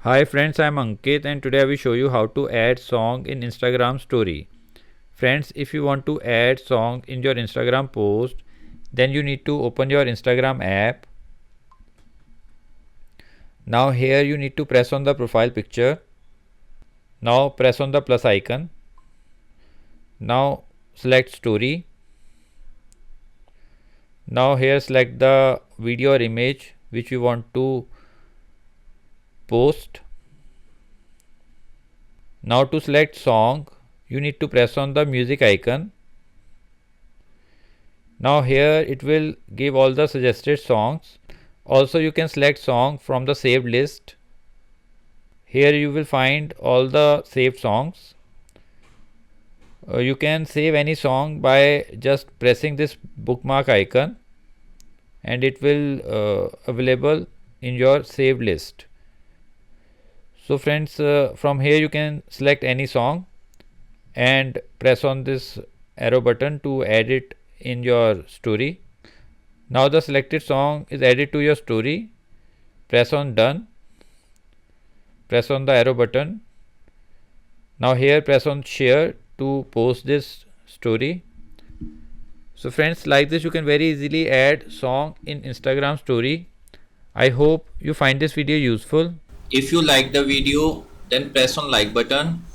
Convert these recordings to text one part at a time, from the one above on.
Hi friends, I am Ankit and today I will show you how to add song in Instagram story. Friends, if you want to add song in your Instagram post, then you need to open your Instagram app. Now here you need to press on the profile picture. Now press on the plus icon. Now select story. Now here select the video or image which you want to post. Now to select song, you need to press on the music icon. Now here it will give all the suggested songs. Also you can select song from the saved list. Here you will find all the saved songs. You can save any song by just pressing this bookmark icon and it will available in your saved list. So friends, from here you can select any song and press on this arrow button to add it in your story. Now the selected song is added to your story. Press on done. Press on the arrow button. Now here press on share to post this story. So friends, like this you can very easily add song in Instagram story. I hope you find this video useful. If you like the video, then press on like button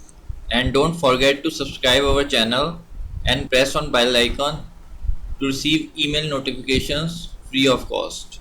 and don't forget to subscribe our channel and press on bell icon to receive email notifications free of cost.